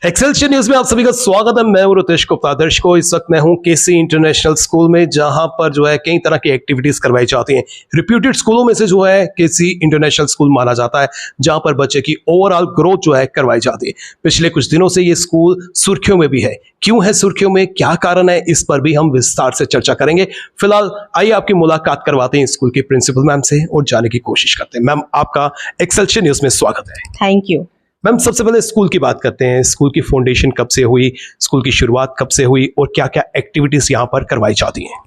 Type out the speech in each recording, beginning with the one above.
Excelsior news में आप सभी का स्वागत है। मैं हूं रितेश गुप्ता। दर्शकों, इस वक्त मैं हूं केसी इंटरनेशनल स्कूल में, जहां पर जो है कई तरह की एक्टिविटीज करवाई जाती हैं। रिप्यूटेड स्कूलों में से जो है केसी इंटरनेशनल स्कूल माना जाता है, जहां पर बच्चे की ओवरऑल ग्रोथ जो है करवाई जाती है। पिछले कुछ दिनों से ये स्कूल सुर्खियों में भी है। क्यों है सुर्खियों में, क्या कारण है, इस पर भी हम विस्तार से चर्चा करेंगे। फिलहाल आइए आपकी मुलाकात करवाते हैं स्कूल की प्रिंसिपल मैम से और जानने की कोशिश करते हैं। मैम, आपका एक्सेलशियर न्यूज में स्वागत है। Thank you. मैम, सबसे पहले स्कूल की बात करते हैं। स्कूल की फाउंडेशन कब से हुई, स्कूल की शुरुआत कब से हुई और क्या क्या एक्टिविटीज यहाँ पर करवाई जाती हैं?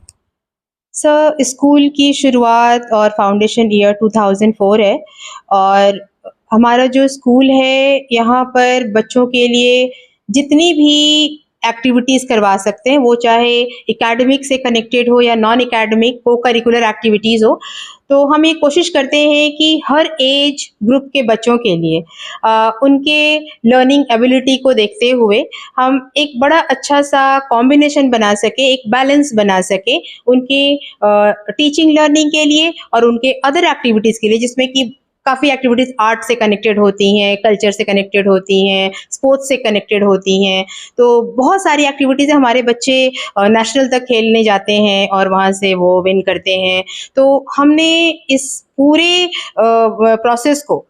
सर, स्कूल की शुरुआत और फाउंडेशन ईयर 2004 है और हमारा जो स्कूल है यहाँ पर बच्चों के लिए जितनी भी एक्टिविटीज़ करवा सकते हैं, वो चाहे एकेडमिक से कनेक्टेड हो या नॉन एकेडमिक को करिकुलर एक्टिविटीज़ हो। तो हम ये कोशिश करते हैं कि हर एज ग्रुप के बच्चों के लिए उनके लर्निंग एबिलिटी को देखते हुए हम एक बड़ा अच्छा सा कॉम्बिनेशन बना सके, एक बैलेंस बना सके उनकी टीचिंग लर्निंग के लिए और उनके अदर एक्टिविटीज़ के लिए, जिसमें कि काफ़ी एक्टिविटीज़ आर्ट से कनेक्टेड होती हैं, कल्चर से कनेक्टेड होती हैं, स्पोर्ट्स से कनेक्टेड होती हैं। तो बहुत सारी एक्टिविटीज़ हमारे बच्चे नेशनल तक खेलने जाते हैं और वहाँ से वो विन करते हैं। तो हमने इस पूरे प्रोसेस को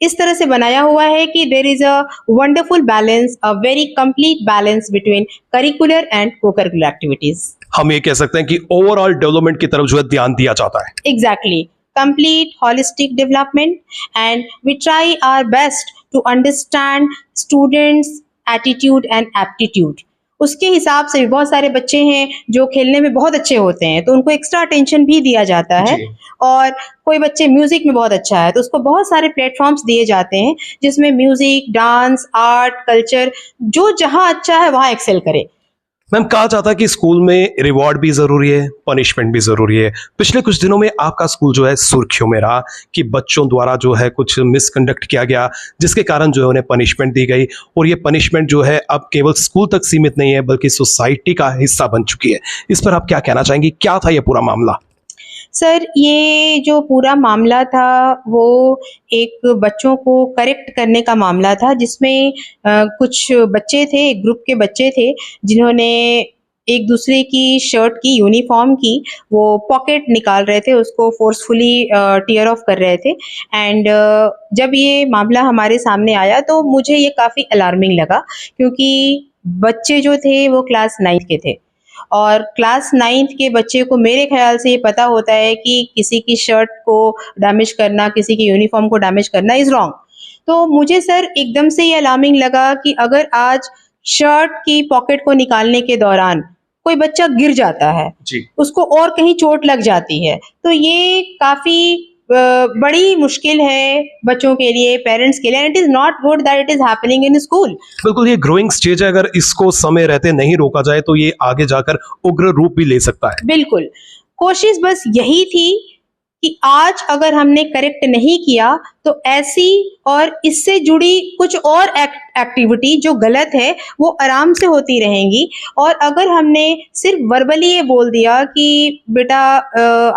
इस तरह से बनाया हुआ है कि there is a wonderful balance, a very complete balance between curricular and co curricular activities. हम ये कह सकते हैं कि ओवरऑल डेवलपमेंट की तरफ जो है ध्यान दिया जाता है। Exactly, complete holistic development, and we try our best to understand students attitude and aptitude। उसके हिसाब से भी बहुत सारे बच्चे हैं जो खेलने में बहुत अच्छे होते हैं, तो उनको एक्स्ट्रा अटेंशन भी दिया जाता है। और कोई बच्चे म्यूजिक में बहुत अच्छा है तो उसको बहुत सारे प्लेटफॉर्म्स दिए जाते हैं जिसमें म्यूजिक, डांस, आर्ट, कल्चर जो जहाँ अच्छा है वहाँ एक्सेल करे। मैम, कहा जाता है कि स्कूल में रिवॉर्ड भी जरूरी है, पनिशमेंट भी जरूरी है। पिछले कुछ दिनों में आपका स्कूल जो है सुर्खियों में रहा कि बच्चों द्वारा जो है कुछ मिसकंडक्ट किया गया, जिसके कारण जो है उन्हें पनिशमेंट दी गई। और ये पनिशमेंट जो है अब केवल स्कूल तक सीमित नहीं है बल्कि सोसाइटी का हिस्सा बन चुकी है। इस पर आप क्या कहना चाहेंगी? क्या था ये पूरा मामला? सर, ये जो पूरा मामला था वो एक बच्चों को करेक्ट करने का मामला था, जिसमें कुछ बच्चे थे, एक ग्रुप के बच्चे थे जिन्होंने एक दूसरे की शर्ट की, यूनिफॉर्म की वो पॉकेट निकाल रहे थे, उसको फोर्सफुली टीयर ऑफ कर रहे थे। एंड जब ये मामला हमारे सामने आया तो मुझे ये काफ़ी अलार्मिंग लगा, क्योंकि बच्चे जो थे वो क्लास 9 के थे और क्लास 9th के बच्चे को मेरे ख्याल से ये पता होता है कि किसी की शर्ट को डैमेज करना, किसी की यूनिफॉर्म को डैमेज करना इज रॉन्ग। तो मुझे सर एकदम से ये अलार्मिंग लगा कि अगर आज शर्ट की पॉकेट को निकालने के दौरान कोई बच्चा गिर जाता है जी, उसको और कहीं चोट लग जाती है, तो ये काफ़ी बड़ी मुश्किल है बच्चों के लिए, पेरेंट्स के लिए। And it is not good that it is happening in school. बिल्कुल, ये ग्रोइंग स्टेज है। अगर इसको समय रहते नहीं रोका जाए तो ये आगे जाकर उग्र रूप भी ले सकता है। बिल्कुल, कोशिश बस यही थी कि आज अगर हमने करेक्ट नहीं किया तो ऐसी और इससे जुड़ी कुछ और एक्टिविटी जो गलत है वो आराम से होती रहेंगी। और अगर हमने सिर्फ वर्बली ये बोल दिया कि बेटा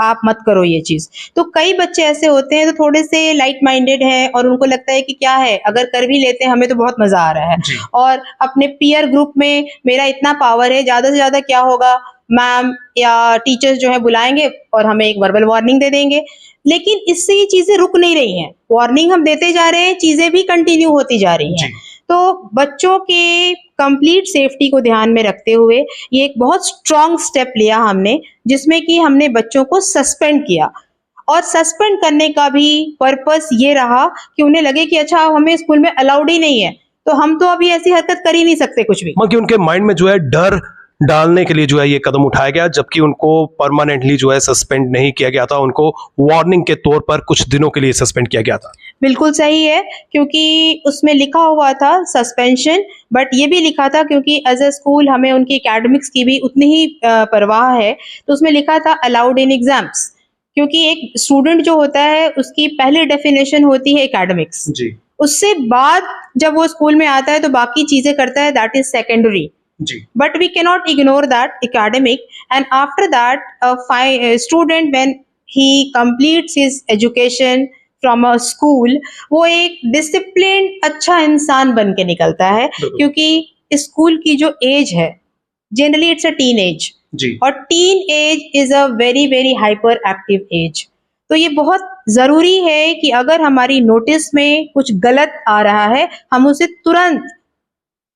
आप मत करो ये चीज़, तो कई बच्चे ऐसे होते हैं तो थोड़े से लाइट माइंडेड हैं और उनको लगता है कि क्या है, अगर कर भी लेते हैं हमें तो बहुत मज़ा आ रहा है और अपने पीयर ग्रुप में मेरा इतना पावर है, ज़्यादा से ज़्यादा क्या होगा, मैम या टीचर्स जो है बुलाएंगे और हमें एक वर्बल वार्निंग दे देंगे। लेकिन इससे ये चीजें रुक नहीं रही हैं, वार्निंग हम देते जा रहे हैं, चीजें भी कंटिन्यू होती जा रही हैं। तो बच्चों के कंप्लीट सेफ्टी को ध्यान में रखते हुए ये एक बहुत स्ट्रांग स्टेप लिया हमने, जिसमें कि हमने बच्चों को सस्पेंड किया। और सस्पेंड करने का भी पर्पस ये रहा कि उन्हें लगे कि अच्छा हमें स्कूल में अलाउड ही नहीं है तो हम तो अभी ऐसी हरकत कर ही नहीं सकते कुछ भी। कि उनके माइंड में जो है डर डालने के लिए जो है ये कदम उठाया गया, जबकि उनको परमानेंटली जो है सस्पेंड नहीं किया गया था, उनको वार्निंग के तौर पर कुछ दिनों के लिए सस्पेंड किया गया था। बिल्कुल सही है, क्योंकि उसमें लिखा हुआ था सस्पेंशन, बट ये भी लिखा था क्योंकि एज अ स्कूल हमें उनकी एकेडमिक्स की भी उतनी ही परवाह है, तो उसमें लिखा था अलाउड इन एग्जाम्स, क्योंकि एक स्टूडेंट जो होता है उसकी पहली डेफिनेशन होती है एकेडमिक्स जी। उससे बाद जब वो स्कूल में आता है तो बाकी चीजें करता है, दैट इज सेकेंडरी जी। But we cannot ignore that academic, and after that a student when he completes his education from a school वो एक डिसिप्लिन अच्छा इंसान बन के निकलता है, बिल्कुल। क्योंकि स्कूल की जो एज है generally it's a teen age, जी और teen age is a very very hyper active age. तो ये बहुत जरूरी है कि अगर हमारी नोटिस में कुछ गलत आ रहा है हम उसे तुरंत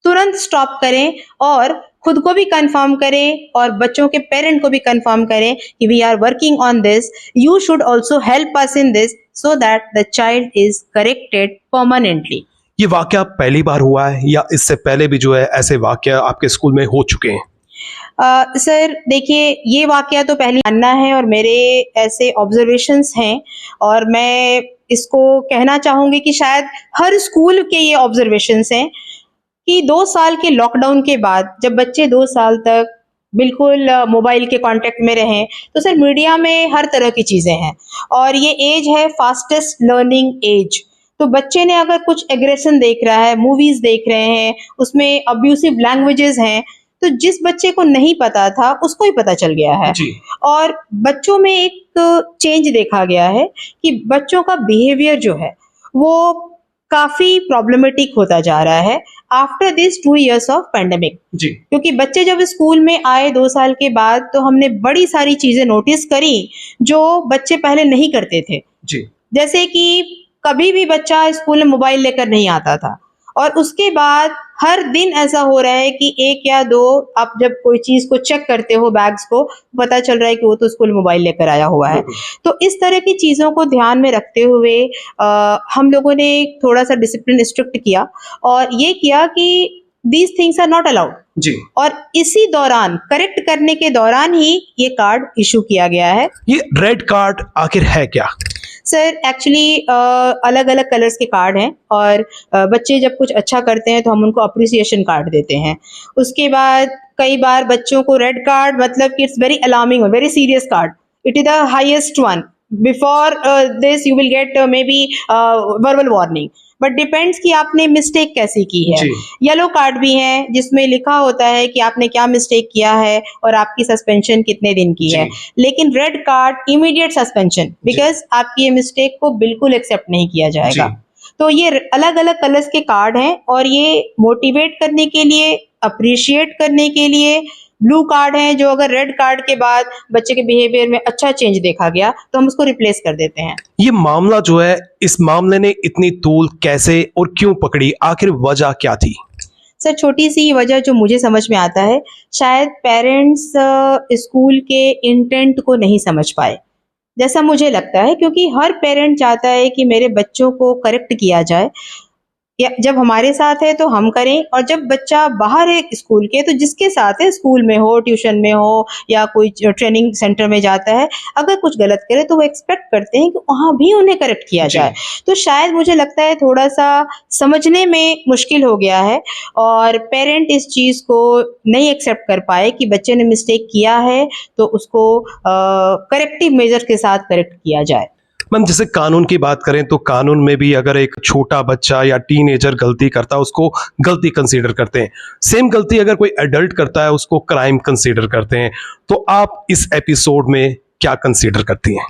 तुरंत स्टॉप करें और खुद को भी कंफर्म करें और बच्चों के पेरेंट को भी कंफर्म करें कि we are working on this, you should also help us in this so that the child is corrected permanently. ये वाकया पहली बार हुआ है या इससे पहले भी जो है ऐसे वाकया आपके स्कूल में हो चुके हैं? सर देखिए, ये वाकया तो पहली मानना है और मेरे ऐसे ऑब्जर्वेशंस हैं, और मैं इसको कहना चाहूंगी कि शायद हर स्कूल के ये ऑब्जर्वेशंस हैं कि 2 साल के लॉकडाउन के बाद जब बच्चे 2 साल तक बिल्कुल मोबाइल के कांटेक्ट में रहें, तो सर मीडिया में हर तरह की चीज़ें हैं और ये एज है फास्टेस्ट लर्निंग एज। तो बच्चे ने अगर कुछ एग्रेशन देख रहा है, मूवीज देख रहे हैं, उसमें अब्यूसिव लैंग्वेजेस हैं, तो जिस बच्चे को नहीं पता था उसको ही पता चल गया है। जी और बच्चों में एक चेंज देखा गया है कि बच्चों का बिहेवियर जो है वो काफी प्रॉब्लमेटिक होता जा रहा है after this 2 years of pandemic. जी क्योंकि बच्चे जब स्कूल में आए 2 साल के बाद तो हमने बड़ी सारी चीजें नोटिस करी जो बच्चे पहले नहीं करते थे। जी जैसे कि कभी भी बच्चा स्कूल में मोबाइल लेकर नहीं आता था, और उसके बाद हर दिन ऐसा हो रहा है कि 1 या 2 आप जब कोई चीज को चेक करते हो बैग्स को, पता चल रहा है कि वो तो स्कूल मोबाइल लेकर आया हुआ है। बिल्कुल। तो इस तरह की चीजों को ध्यान में रखते हुए हम लोगों ने थोड़ा सा डिसिप्लिन स्ट्रिक्ट किया और ये किया कि these things are not allowed, जी और इसी दौरान करेक्ट करने के दौरान ही ये कार्ड इशू किया गया है। ये रेड कार्ड आखिर है क्या? सर एक्चुअली अलग अलग कलर्स के कार्ड हैं, और बच्चे जब कुछ अच्छा करते हैं तो हम उनको अप्रिसिएशन कार्ड देते हैं। उसके बाद कई बार बच्चों को रेड कार्ड मतलब कि it's very alarming, very serious card, it is the highest one, before this you will get may be verbal warning, but depends कि आपने मिस्टेक कैसी की है। जी येलो कार्ड भी है जिसमें लिखा होता है कि आपने क्या मिस्टेक किया है और आपकी सस्पेंशन कितने दिन की है। जी लेकिन red card immediate suspension, because आपकी ये मिस्टेक को बिल्कुल एक्सेप्ट नहीं किया जाएगा। जी तो ये अलग अलग कलर्स के कार्ड हैं, और ये मोटिवेट करने के लिए, अप्रिशिएट करने के लिए। ब्लू कार्ड है जो अगर रेड कार्ड के बाद बच्चे के बिहेवियर में अच्छा चेंज देखा गया तो हम उसको रिप्लेस कर देते हैं। ये मामला जो है, इस मामले ने इतनी तूल कैसे और क्यों पकड़ी, आखिर वजह क्या थी? सर छोटी सी वजह जो मुझे समझ में आता है, शायद पेरेंट्स स्कूल के इंटेंट को नहीं समझ पाए, जैसा मुझे लगता है, क्योंकि हर पेरेंट चाहता है कि मेरे बच्चों को करेक्ट किया जाए, या जब हमारे साथ है तो हम करें, और जब बच्चा बाहर है स्कूल के तो जिसके साथ है, स्कूल में हो, ट्यूशन में हो या कोई ट्रेनिंग सेंटर में जाता है, अगर कुछ गलत करे तो वो एक्सपेक्ट करते हैं कि वहाँ भी उन्हें करेक्ट किया जी। जाए। तो शायद मुझे लगता है थोड़ा सा समझने में मुश्किल हो गया है, और पेरेंट इस चीज़ को नहीं एक्सेप्ट कर पाए कि बच्चे ने मिस्टेक किया है तो उसको करेक्टिव मेजर के साथ करेक्ट किया जाए। मैम, जैसे कानून की बात करें तो कानून में भी अगर एक छोटा बच्चा या टीनेजर गलती करता है उसको गलती कंसीडर करते हैं, सेम गलती अगर कोई एडल्ट करता है उसको क्राइम कंसीडर करते हैं। तो आप इस एपिसोड में क्या कंसीडर करती हैं?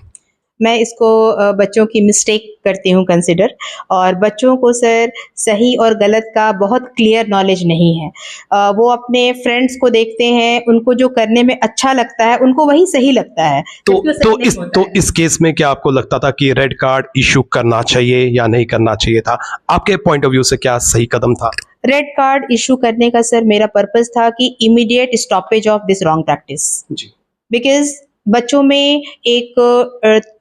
मैं इसको बच्चों की मिस्टेक करती हूँ कंसिडर, और बच्चों को सर सही और गलत का बहुत क्लियर नॉलेज नहीं है। वो अपने फ्रेंड्स को देखते हैं, उनको जो करने में अच्छा लगता है उनको वही सही लगता है। तो जबकि वो सही नहीं होता है। इस केस में क्या आपको लगता था कि रेड कार्ड इशू करना चाहिए या नहीं करना चाहिए था? आपके पॉइंट ऑफ व्यू से क्या सही कदम था? रेड कार्ड इशू करने का सर मेरा पर्पस था कि immediate stoppage of this wrong practice, जी बिकॉज बच्चों में एक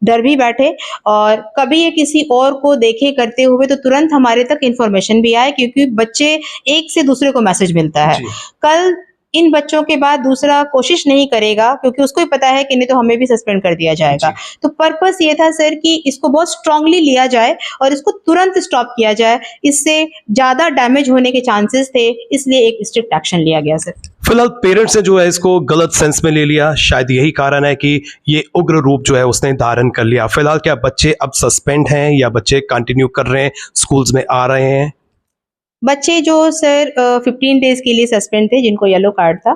डर भी बैठे, और कभी ये किसी और को देखे करते हुए तो तुरंत हमारे तक इंफॉर्मेशन भी आए, क्योंकि बच्चे एक से दूसरे को मैसेज मिलता है। जी कल इन बच्चों के बाद दूसरा कोशिश नहीं करेगा, क्योंकि उसको ही पता है कि नहीं तो हमें भी सस्पेंड कर दिया जाएगा। तो पर्पस ये था सर कि इसको बहुत स्ट्रांगली लिया जाए और इसको तुरंत स्टॉप किया जाए, इससे ज्यादा डैमेज होने के चांसेस थे, इसलिए एक स्ट्रिक्ट एक्शन लिया गया सर। फिलहाल पेरेंट्स ने जो है इसको गलत सेंस में ले लिया, शायद यही कारण है कि ये उग्र रूप जो है उसने धारण कर लिया। फिलहाल क्या बच्चे अब सस्पेंड हैं या बच्चे कंटिन्यू कर रहे हैं, स्कूल्स में आ रहे हैं? बच्चे जो सर 15 डेज के लिए सस्पेंड थे, जिनको येलो कार्ड था,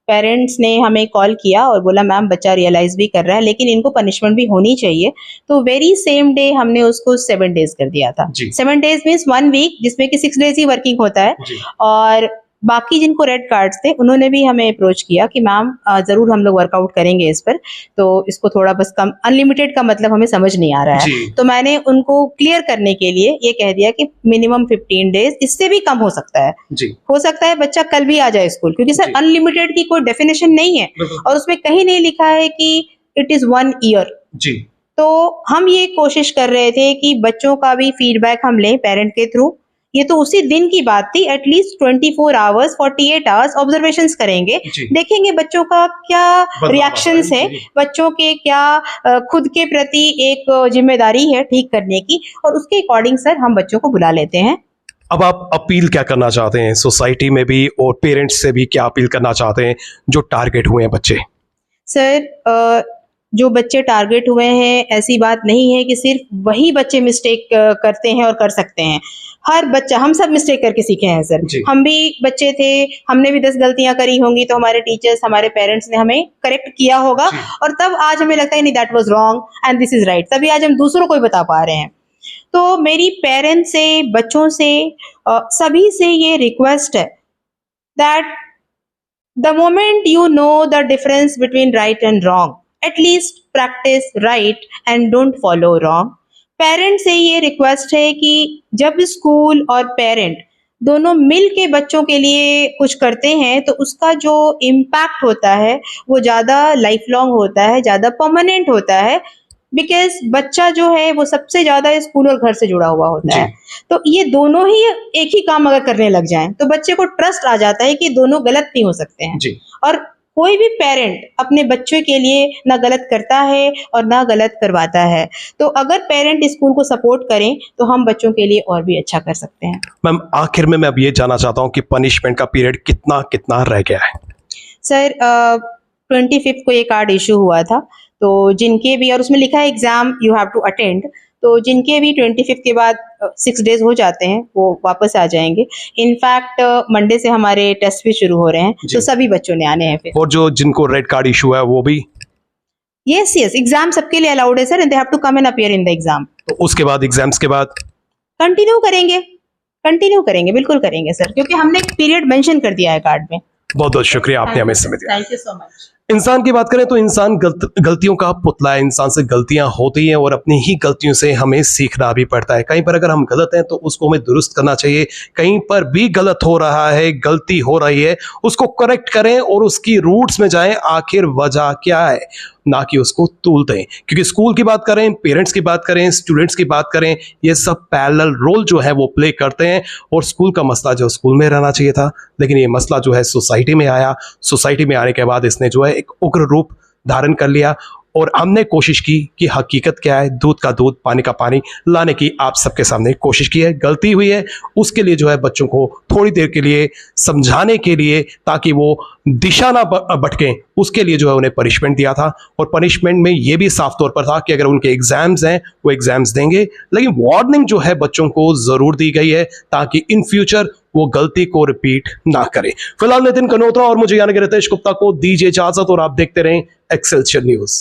पेरेंट्स ने हमें कॉल किया और बोला मैम बच्चा रियलाइज भी कर रहा है लेकिन इनको पनिशमेंट भी होनी चाहिए, तो वेरी सेम डे हमने उसको 7 डेज कर दिया था। जी। 7 डेज मीन्स 1 वीक, जिसमें कि 6 डेज ही वर्किंग होता है। जी। और बाकी जिनको रेड कार्ड्स थे उन्होंने भी हमें अप्रोच किया कि मैम जरूर हम लोग वर्कआउट करेंगे इस पर, तो इसको थोड़ा बस कम, अनलिमिटेड का मतलब हमें समझ नहीं आ रहा है। जी। तो मैंने उनको क्लियर करने के लिए ये कह दिया कि मिनिमम 15 डेज, इससे भी कम हो सकता है। जी। हो सकता है बच्चा कल भी आ जाए स्कूल, क्योंकि सर जी। अनलिमिटेड की कोई डेफिनेशन नहीं है और उसमें कहीं नहीं लिखा है कि इट इज 1 ईयर। जी। तो हम ये कोशिश कर रहे थे कि बच्चों का भी फीडबैक हम लें पेरेंट के थ्रू। ये तो उसी दिन की बात थी, एटलीस्ट 24 आवर्स 48 आवर्स ऑब्जर्वेशंस करेंगे, जी। देखेंगे बच्चों का क्या बदलाव रिएक्शंस आ रहा है, है। जी। बच्चों के क्या खुद के प्रति एक जिम्मेदारी है ठीक करने की, और उसके अकॉर्डिंग सर हम बच्चों को बुला लेते हैं। अब आप अपील क्या करना चाहते हैं सोसाइटी में भी और पेरेंट्स से भी, क्या अपील करना चाहते हैं जो टारगेट हुए हैं बच्चे? सर जो बच्चे टारगेट हुए हैं, ऐसी बात नहीं है कि सिर्फ वही बच्चे मिस्टेक करते हैं और कर सकते हैं। हर बच्चा, हम सब मिस्टेक करके सीखे हैं सर। जी। हम भी बच्चे थे, हमने भी 10 गलतियां करी होंगी, तो हमारे टीचर्स, हमारे पेरेंट्स ने हमें करेक्ट किया होगा जी। और तब आज हमें लगता है नहीं, that was wrong and this is right, तभी आज हम दूसरों को भी बता पा रहे हैं। तो मेरी पेरेंट्स से, बच्चों से, सभी से ये रिक्वेस्ट है that the moment you know the difference between right and wrong, at least practice right and don't follow wrong. Parent से ये रिक्वेस्ट है कि जब स्कूल और पेरेंट दोनों मिल के बच्चों के लिए कुछ करते हैं तो उसका जो इम्पैक्ट होता है वो ज़्यादा लाइफ लॉन्ग होता है, ज़्यादा परमानेंट होता है, बिकॉज बच्चा जो है वो सबसे ज़्यादा स्कूल और घर से जुड़ा हुआ होता जी। है। तो ये दोनों ही एक ही काम अगर करने लग जाएं तो बच्चे को ट्रस्ट आ जाता है कि दोनों गलत नहीं हो सकते हैं। जी। और कोई भी पेरेंट अपने बच्चे के लिए ना गलत करता है और ना गलत करवाता है। तो अगर पेरेंट स्कूल को सपोर्ट करें तो हम बच्चों के लिए और भी अच्छा कर सकते हैं। मैम आखिर में मैं अब ये जानना चाहता हूँ कि पनिशमेंट का पीरियड कितना कितना रह गया है? सर 25th को ये कार्ड इशू हुआ था, तो जिनके भी, और उसमें लिखा है exam you have to attend, तो जिनके भी 25th के बाद 6 डेज हो जाते हैं वो वापस आ जाएंगे। इनफैक्ट मंडे से हमारे टेस्ट भी शुरू हो रहे हैं, जी। तो सभी बच्चों ने आने हैं फिर। और जो जिनको रेड कार्ड इशू है वो भी? यस यस, एग्जाम सबके लिए अलाउड है sir, and they have to come and appear in the exam. तो उसके बाद, एग्जाम्स के बाद कंटिन्यू करेंगे, बिल्कुल करेंगे सर, क्योंकि हमने एक पीरियड मेंशन कर दिया है कार्ड में। बहुत बहुत शुक्रिया, आपने हमें समय दिया। Thank you so much. इंसान की बात करें तो इंसान गलतियों का पुतला है। इंसान से गलतियां होती हैं और अपनी ही गलतियों से हमें सीखना भी पड़ता है। कहीं पर अगर हम गलत हैं तो उसको हमें दुरुस्त करना चाहिए। कहीं पर भी गलत हो रहा है, गलती हो रही है, उसको करेक्ट करें और उसकी रूट्स में जाएं, आखिर वजह क्या है, ना कि उसको तूल दें। क्योंकि स्कूल की बात करें, पेरेंट्स की बात करें, स्टूडेंट्स की बात करें, ये सब पैरेलल रोल जो है वो प्ले करते हैं। और स्कूल का मसला जो स्कूल में रहना चाहिए था, लेकिन ये मसला जो है सोसाइटी में आया। सोसाइटी में आने के बाद इसने जो है एक उग्र रूप धारण कर लिया और हमने कोशिश की कि हकीकत क्या है, दूध का दूध पानी का पानी लाने की आप सबके सामने कोशिश की है। गलती हुई है, उसके लिए जो है बच्चों को थोड़ी देर के लिए समझाने के लिए, ताकि वो दिशा ना भटकें, उसके लिए जो है उन्हें पनिशमेंट दिया था। और पनिशमेंट में ये भी साफ तौर पर था कि अगर उनके एग्जाम्स हैं वो एग्जाम्स देंगे, लेकिन वार्निंग जो है बच्चों को जरूर दी गई है ताकि इन फ्यूचर वो गलती को रिपीट ना करें। फिलहाल नितिन कनोत्रा और मुझे यानी कि रितेश गुप्ता को दीजिए इजाजत और आप देखते रहें एक्सेलसियर न्यूज।